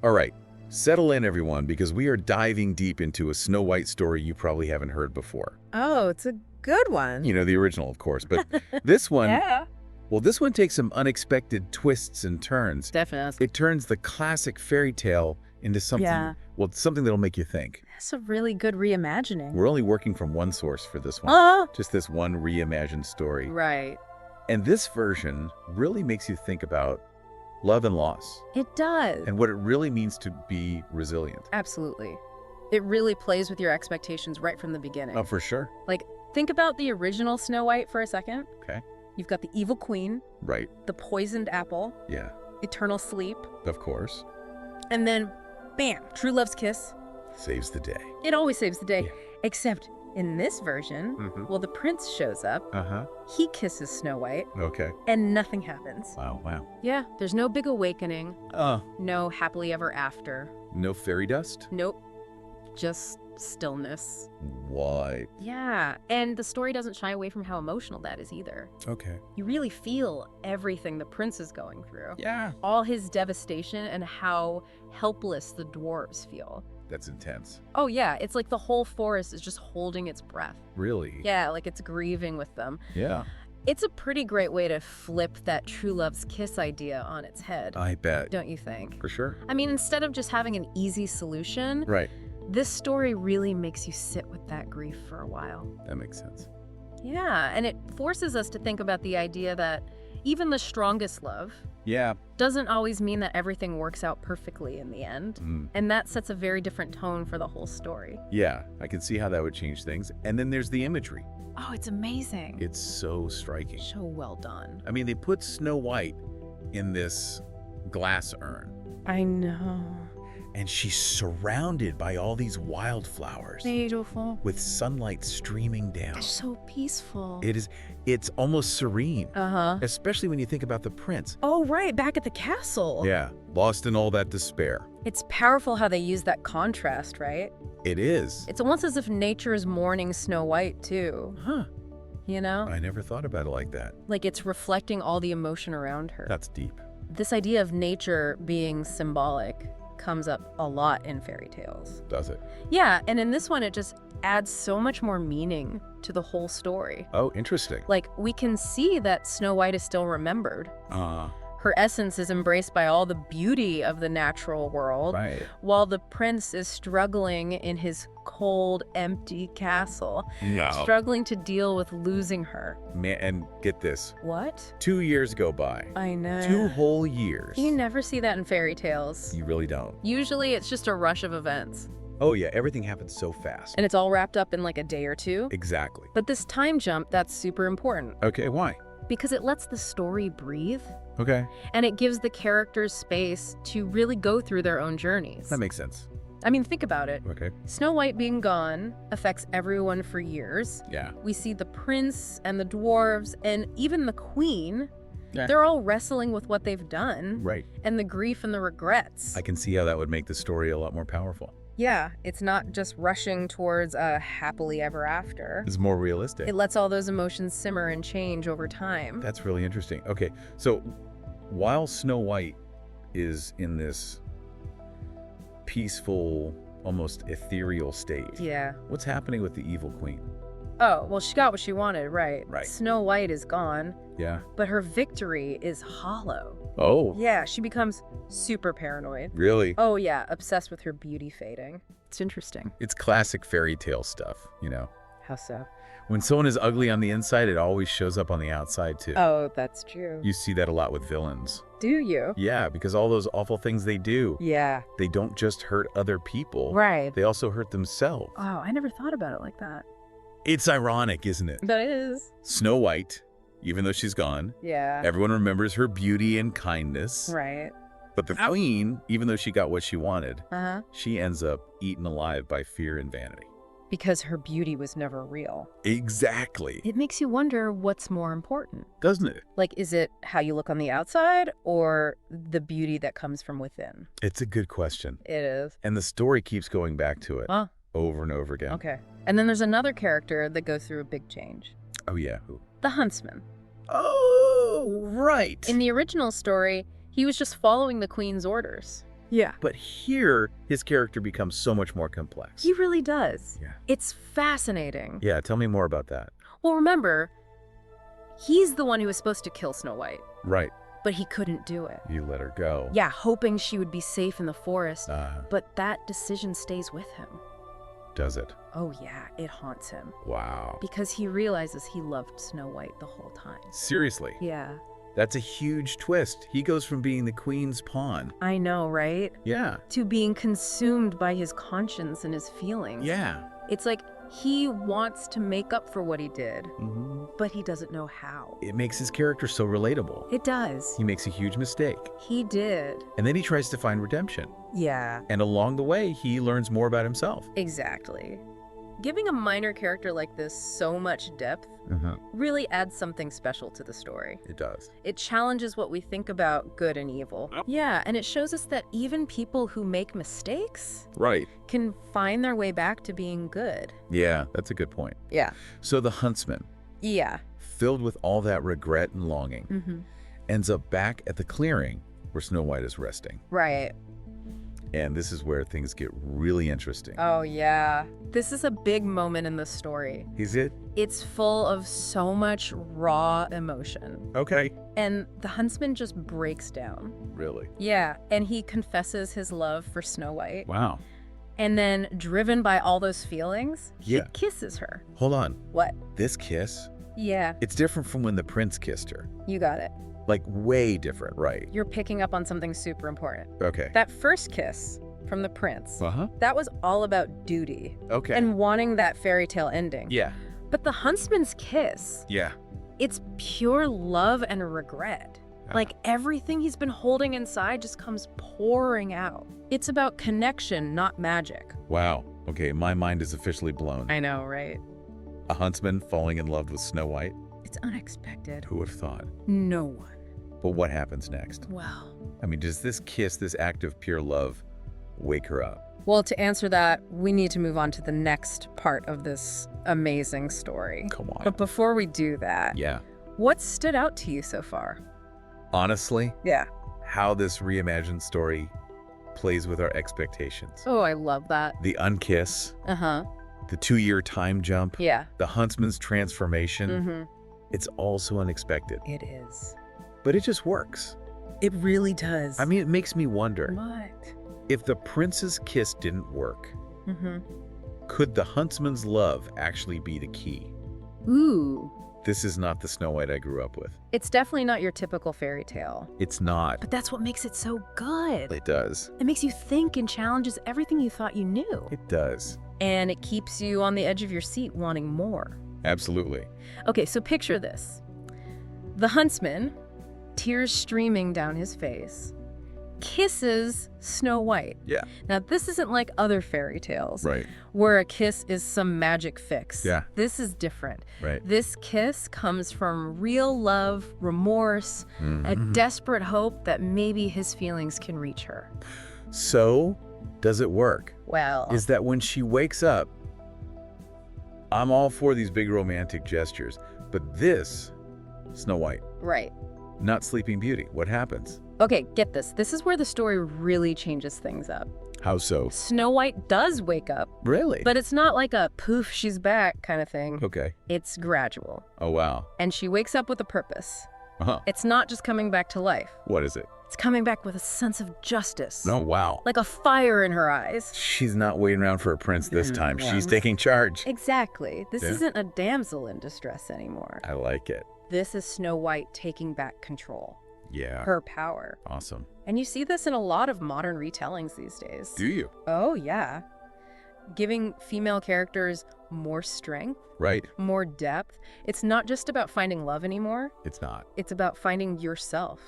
All right, settle in everyone, because we are diving deep into a Snow White story you probably haven't heard before. Oh, it's a good one. You know, the original, of course, but this one, Yeah. well, this one takes some unexpected twists and turns. Definitely. It turns the classic fairy tale into something, Yeah. well, something that'll make you think. That's a really good reimagining. We're only working from one source for this one. Oh, Just this one reimagined story. right. And this version really makes you think about love and loss It does. and what it really means to be resilient. Absolutely. It really plays with your expectations right from the beginning. Oh, for sure. Like, think about the original Snow White for a second. Okay. You've got the evil queen, Right. the poisoned apple, Yeah. eternal sleep, Of course. and then, bam, true love's kiss. Saves the day. It always saves the day. Yeah. Except in this version, Mhm. well, the prince shows up, Uh-huh. he kisses Snow White, Okay. and nothing happens. Wow, wow. Yeah, there's no big awakening, Uh, no happily ever after. no fairy dust? Nope. Just stillness. What? Yeah, and the story doesn't shy away from how emotional that is either. Okay. You really feel everything the prince is going through. Yeah. All his devastation and how helpless the dwarves feel. That's intense. Oh yeah, it's like the whole forest is just holding its breath. Really? Yeah, like it's grieving with them. Yeah. It's a pretty great way to flip that true love's kiss idea on its head, I bet. don't you think? For sure. I mean, instead of just having an easy solution, Right. this story really makes you sit with that grief for a while. That makes sense. Yeah, and it forces us to think about the idea that even the strongest love Yeah. doesn't always mean that everything works out perfectly in the end. Mm. And that sets a very different tone for the whole story. Yeah. I can see how that would change things. And then there's the imagery. Oh, it's amazing. It's so striking. So well done. I mean, they put Snow White in this glass urn, I know. and she's surrounded by all these wildflowers Beautiful. with sunlight streaming down. So peaceful. It's almost serene, Uh-huh. especially when you think about the prince. Oh, right, back at the castle. Yeah, lost in all that despair. It's powerful how they use that contrast, right? It is. It's almost as if nature is mourning Snow White, too. Huh. You know? I never thought about it like that. Like it's reflecting all the emotion around her. That's deep. This idea of nature being symbolic comes up a lot in fairy tales. Does it? Yeah, and in this one, it just adds so much more meaning to the whole story. Oh, interesting. Like, we can see that Snow White is still remembered. Her essence is embraced by all the beauty of the natural world, Right. while the prince is struggling in his cold, empty castle, No. struggling to deal with losing her. Man, and get this. What? 2 years go by. I know. 2 whole years. You never see that in fairy tales. You really don't. Usually, it's just a rush of events. Oh yeah, everything happens so fast. And it's all wrapped up in like a day or two. Exactly. But this time jump, that's super important Okay, why? because it lets the story breathe Okay. and it gives the characters space to really go through their own journeys. That makes sense. I mean, think about it. Okay. Snow White being gone affects everyone for years. Yeah. We see the prince and the dwarves and even the queen. Yeah. They're all wrestling with what they've done Right. and the grief and the regrets. I can see how that would make the story a lot more powerful. Yeah, it's not just rushing towards a happily ever after. It's more realistic. It lets all those emotions simmer and change over time. That's really interesting. Okay, so while Snow White is in this peaceful, almost ethereal state, Yeah. what's happening with the evil queen? Oh, well, she got what she wanted, right? Right. Snow White is gone, Yeah. but her victory is hollow. Oh, Yeah, she becomes super paranoid. really? Oh, yeah, obsessed with her beauty fading. It's interesting. It's classic fairy tale stuff, you know? How so? When someone is ugly on the inside, it always shows up on the outside too. Oh, that's true. You see that a lot with villains. Do you? Yeah, because all those awful things they do, Yeah. they don't just hurt other people. Right. They also hurt themselves. Oh, I never thought about it like that. It's ironic, isn't it? That is. Snow White, even though she's gone, Yeah. everyone remembers her beauty and kindness. Right. But the queen, even though she got what she wanted, Uh-huh. she ends up eaten alive by fear and vanity. Because her beauty was never real. Exactly. It makes you wonder what's more important. Doesn't it? Like, is it how you look on the outside or the beauty that comes from within? It's a good question. It is. And the story keeps going back to it Huh. over and over again. Okay. And then there's another character that goes through a big change. Oh, yeah. Who? The huntsman. Oh, right. In the original story, he was just following the queen's orders. Yeah. But here, his character becomes so much more complex. He really does. Yeah. It's fascinating. Yeah, tell me more about that. Well, remember, he's the one who was supposed to kill Snow White, Right. but he couldn't do it. You let her go. Yeah, hoping she would be safe in the forest, Uh, but that decision stays with him. does it? Oh yeah, it haunts him. Wow. Because he realizes he loved Snow White the whole time. Seriously? Yeah. That's a huge twist. He goes from being the queen's pawn. I know, right? Yeah. To being consumed by his conscience and his feelings. Yeah. It's like he wants to make up for what he did, Mm-hmm. but he doesn't know how. It makes his character so relatable. It does. He makes a huge mistake. He did. And then he tries to find redemption. Yeah. And along the way, he learns more about himself. Exactly. Giving a minor character like this so much depth really adds something special to the story. It does. It challenges what we think about good and evil. Yep. Yeah, and it shows us that even people who make mistakes Right. can find their way back to being good. Yeah, that's a good point. Yeah. So the huntsman, Yeah. filled with all that regret and longing, Mm-hmm. ends up back at the clearing where Snow White is resting. Right. And this is where things get really interesting. Oh, yeah. This is a big moment in the story. Is it? It's full of so much raw emotion. Okay. And the huntsman just breaks down. Really? Yeah, and he confesses his love for Snow White. Wow. And then, driven by all those feelings, Yeah. he kisses her. Hold on. What? This kiss, Yeah, it's different from when the prince kissed her. you got it. Like way different, right? You're picking up on something super important. Okay. That first kiss from the prince, Uh-huh. that was all about duty Okay. and wanting that fairy tale ending. yeah. But the huntsman's kiss, Yeah. it's pure love and regret. Like everything he's been holding inside just comes pouring out. It's about connection, not magic. Wow. Okay, my mind is officially blown. I know, right? A huntsman falling in love with Snow White? It's unexpected. Who would have thought? No one. But what happens next? Well. I mean, does this kiss, this act of pure love, wake her up? Well, to answer that, we need to move on to the next part of this amazing story. Come on. But before we do that, Yeah. what stood out to you so far? Honestly, Yeah. how this reimagined story plays with our expectations. Oh, I love that. The unkiss, Uh-huh. the 2-year time jump, Yeah. the huntsman's transformation. Mm-hmm. It's all so unexpected. It is. But it just works. It really does. I mean, it makes me wonder, What? if the prince's kiss didn't work, Mm-hmm. could the huntsman's love actually be the key? Ooh. This is not the Snow White I grew up with. It's definitely not your typical fairy tale. It's not. But that's what makes it so good. It does. It makes you think and challenges everything you thought you knew. It does. And it keeps you on the edge of your seat wanting more. Absolutely. Okay, so picture this. The huntsman, tears streaming down his face, kisses Snow White. Yeah. Now, this isn't like other fairy tales Right. where a kiss is some magic fix. Yeah. This is different. Right. This kiss comes from real love, remorse, a Mhm. desperate hope that maybe his feelings can reach her. So, does it work? Well, Is that when she wakes up, I'm all for these big romantic gestures, but this, Snow White, right. not Sleeping Beauty, what happens? Okay, get this. This is where the story really changes things up. How so? Snow White does wake up, Really? but it's not like a poof, she's back kind of thing. Okay. It's gradual. Oh, wow. And she wakes up with a purpose. Uh-huh. It's not just coming back to life. What is it? It's coming back with a sense of justice. Oh, wow. Like a fire in her eyes. She's not waiting around for a prince this time. Yeah. She's taking charge. Exactly. This Yeah. isn't a damsel in distress anymore. I like it. This is Snow White taking back control. Yeah. Her power. Awesome. And you see this in a lot of modern retellings these days. Do you? Oh, yeah. Giving female characters more strength, Right. more depth. It's not just about finding love anymore. It's not. It's about finding yourself,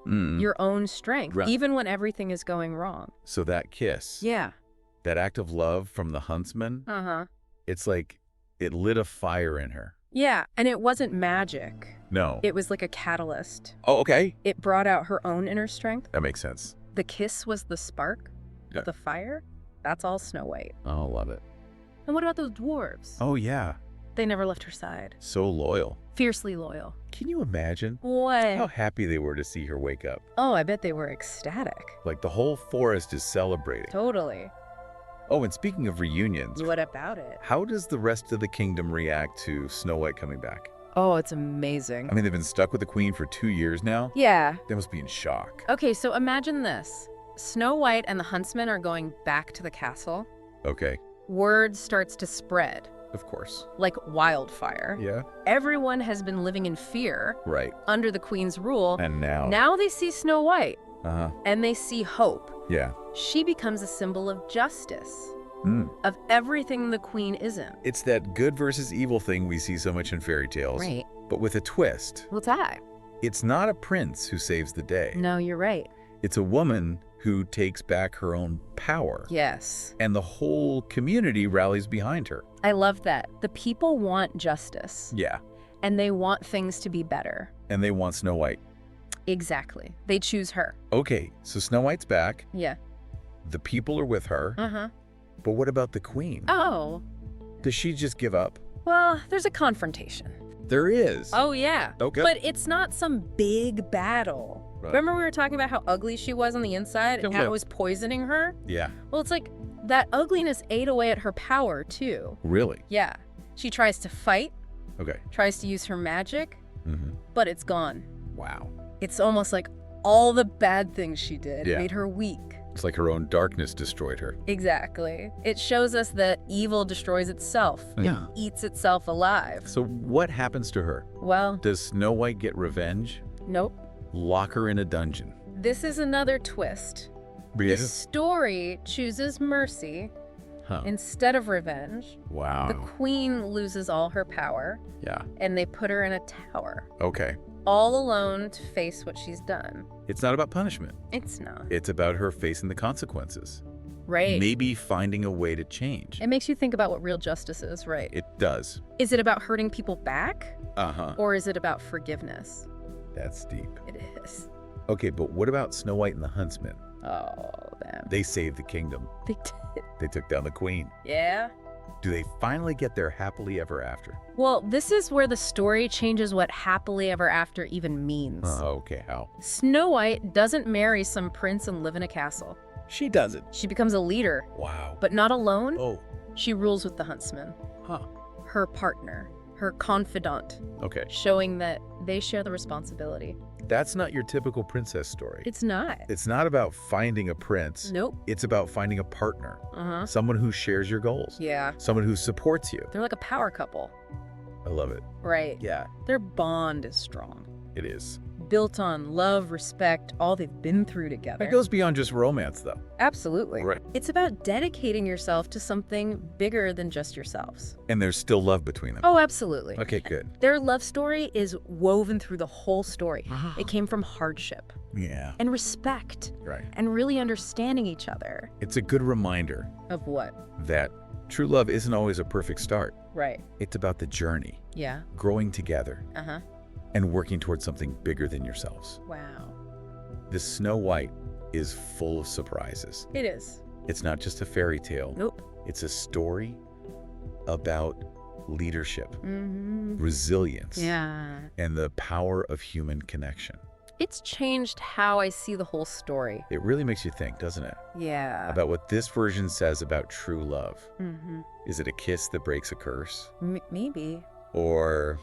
Mm. your own strength, Right. even when everything is going wrong. So that kiss, Yeah. that act of love from the huntsman, Uh-huh. it's like it lit a fire in her. Yeah, and it wasn't magic. No. It was like a catalyst. Oh, okay. It brought out her own inner strength. That makes sense. The kiss was the spark. Yeah. The fire. That's all Snow White. Oh, love it. And what about those dwarves? Oh, yeah. They never left her side. So loyal. Fiercely loyal. Can you imagine how What? happy they were to see her wake up? Oh, I bet they were ecstatic. Like the whole forest is celebrating. Totally. Oh, and speaking of reunions, What about it? how does the rest of the kingdom react to Snow White coming back? Oh, it's amazing. I mean, they've been stuck with the queen for 2 years now. Yeah. They must be in shock. Okay, so imagine this. Snow White and the huntsman are going back to the castle. Okay, Word starts to spread of course. like wildfire. Yeah, Everyone has been living in fear right. under the queen's rule. And now. Now they see Snow White Uh-huh. and they see hope. Yeah. She becomes a symbol of justice, Mm. of everything the queen isn't. It's that good versus evil thing we see so much in fairy tales. Right. But with a twist. What's that? It's not a prince who saves the day. No, you're right. It's a woman who takes back her own power. Yes. And the whole community rallies behind her. I love that. The people want justice Yeah. and they want things to be better. And they want Snow White. Exactly. They choose her. Okay, so Snow White's back. Yeah. The people are with her. Uh-huh. But what about the queen? Oh. Does she just give up? Well, there's a confrontation. There is. Oh, yeah. Okay. But it's not some big battle. Right. Remember we were talking about how ugly she was on the inside and how Yeah. it was poisoning her? Yeah. Well, it's like that ugliness ate away at her power, too. Really? Yeah. She tries to fight, Okay. tries to use her magic, Mm-hmm. but it's gone. Wow. It's almost like all the bad things she did Yeah. made her weak. It's like her own darkness destroyed her. Exactly. It shows us that evil destroys itself. Yeah. It eats itself alive. So what happens to her? Well, Does Snow White get revenge? nope. Lock her in a dungeon. This is another twist. The story chooses mercy Huh. instead of revenge. Wow. The queen loses all her power, Yeah. and they put her in a tower, Okay. all alone to face what she's done. It's not about punishment. It's not. It's about her facing the consequences. Right. Maybe finding a way to change. It makes you think about what real justice is, right? It does. Is it about hurting people back, Uh-huh. or is it about forgiveness? That's deep. It is. Okay, but what about Snow White and the huntsman? Oh, them. They saved the kingdom. They did. They took down the queen. Yeah? Do they finally get their happily ever after? Well, this is where the story changes what happily ever after even means. Okay, how? Snow White doesn't marry some prince and live in a castle. She doesn't. She becomes a leader, Wow. but not alone. Oh, She rules with the huntsman, huh. her partner, her confidant, Okay. showing that they share the responsibility. That's not your typical princess story. It's not. It's not about finding a prince. Nope. It's about finding a partner. Uh-huh. Someone who shares your goals. Yeah. Someone who supports you. They're like a power couple. I love it. Right. Yeah, Their bond is strong, it is. built on love, respect, all they've been through together. It goes beyond just romance, though. Absolutely. Right. It's about dedicating yourself to something bigger than just yourselves. And there's still love between them. Oh, absolutely. Okay, good. Their love story is woven through the whole story. Ah. It came from hardship Yeah, and respect right. and really understanding each other. It's a good reminder Of what? that true love isn't always a perfect start. Right. It's about the journey, Yeah. growing together, Uh-huh. and working towards something bigger than yourselves. Wow. The Snow White is full of surprises. It is. It's not just a fairy tale. Nope. It's a story about leadership, Mm-hmm. resilience, Yeah. and the power of human connection. It's changed how I see the whole story. It really makes you think, doesn't it? Yeah. About what this version says about true love. Mm-hmm. Is it a kiss that breaks a curse? Maybe. Or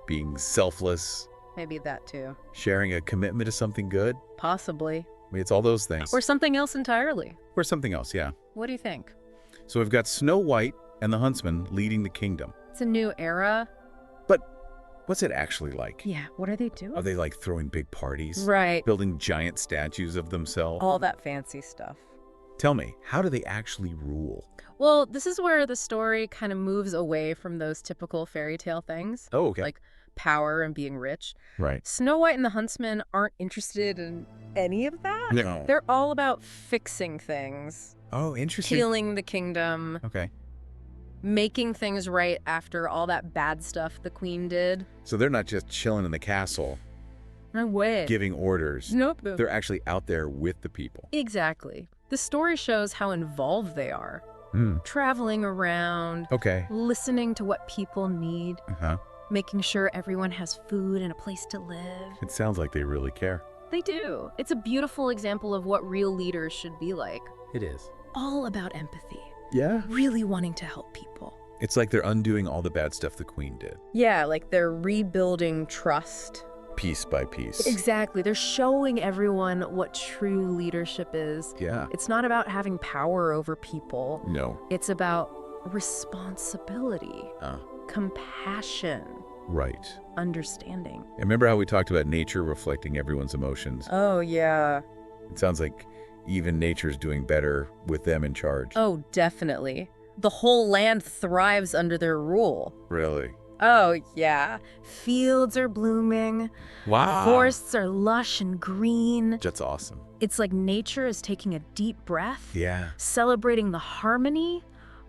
being selfless, Maybe that too. sharing a commitment to something good? Possibly. I mean, it's all those things. Or something else entirely. Or something else, yeah. What do you think? So we've got Snow White and the huntsman leading the kingdom. It's a new era. But what's it actually like? Yeah. What are they doing? Are they like throwing big parties? Right. Building giant statues of themselves? All that fancy stuff. Tell me, how do they actually rule? Well, this is where the story kind of moves away from those typical fairy tale things. Oh, okay. Like power and being rich. Right. Snow White and the Huntsman aren't interested in any of that. No. They're all about fixing things, Oh, interesting. healing the kingdom, Okay. making things right after all that bad stuff the queen did. So they're not just chilling in the castle, No way. giving orders. Nope. They're actually out there with the people. Exactly. The story shows how involved they are. Traveling around, Okay. listening to what people need, Uh-huh. making sure everyone has food and a place to live. It sounds like they really care. They do. It's a beautiful example of what real leaders should be like. It is. All about empathy, Yeah. really wanting to help people. It's like they're undoing all the bad stuff the queen did, Yeah, like they're rebuilding trust. piece by piece. Exactly. They're showing everyone what true leadership is. Yeah. It's not about having power over people. No. It's about responsibility, compassion, Right. understanding. And remember how we talked about nature reflecting everyone's emotions? Oh, yeah. It sounds like even nature's doing better with them in charge. Oh, definitely. The whole land thrives under their rule. Really? Oh, yeah. Fields are blooming. Wow. Forests are lush and green. That's awesome. It's like nature is taking a deep breath, Yeah. celebrating the harmony,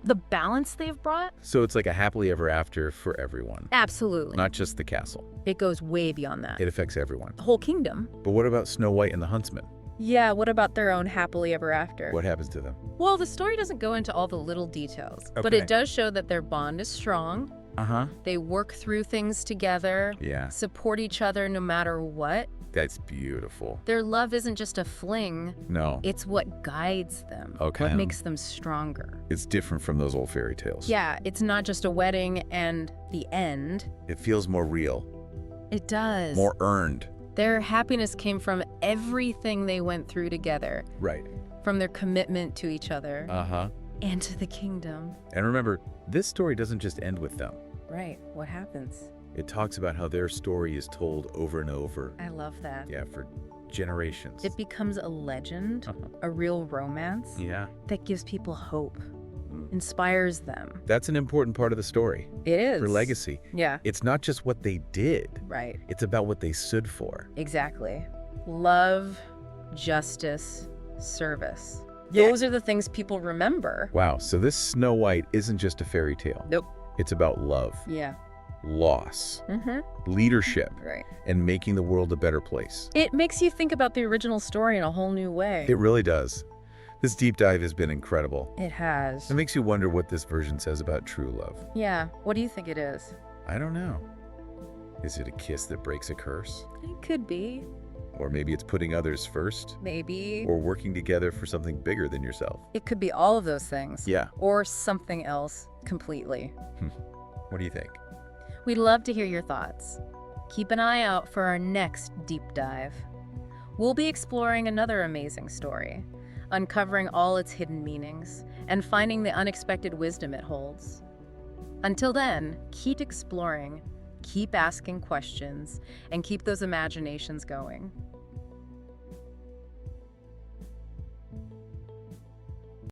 the balance they've brought. So it's like a happily ever after for everyone, Absolutely. not just the castle. It goes way beyond that. It affects everyone. The whole kingdom. But what about Snow White and the huntsman? Yeah, what about their own happily ever after? What happens to them? Well, the story doesn't go into all the little details, but Okay. it does show that their bond is strong. Uh-huh. They work through things together, Yeah. support each other no matter what. That's beautiful. Their love isn't just a fling, No. it's what guides them, Okay. what makes them stronger. It's different from those old fairy tales. Yeah, it's not just a wedding and the end. It feels more real, It does. more earned. Their happiness came from everything they went through together, Right. from their commitment to each other Uh-huh. and to the kingdom. And remember, this story doesn't just end with them. Right, what happens? It talks about how their story is told over and over. I love that. Yeah, for generations. It becomes a legend, Uh-huh. a real romance Yeah. that gives people hope, Mm. inspires them. That's an important part of the story. It is. For legacy. Yeah, It's not just what they did. right. It's about what they stood for. Exactly. Love, justice, service. Yeah. Those are the things people remember. Wow, so this Snow White isn't just a fairy tale. Nope. It's about love, Yeah. loss, Mm-hmm. leadership, Right. and making the world a better place. It makes you think about the original story in a whole new way. It really does. This deep dive has been incredible. It has. It makes you wonder what this version says about true love. Yeah. What do you think it is? I don't know. Is it a kiss that breaks a curse? It could be. Or maybe it's putting others first? Maybe. Or working together for something bigger than yourself? It could be all of those things. Yeah. Or something else completely. What do you think? We'd love to hear your thoughts. Keep an eye out for our next deep dive. We'll be exploring another amazing story, uncovering all its hidden meanings, and finding the unexpected wisdom it holds. Until then, keep exploring, keep asking questions, and keep those imaginations going.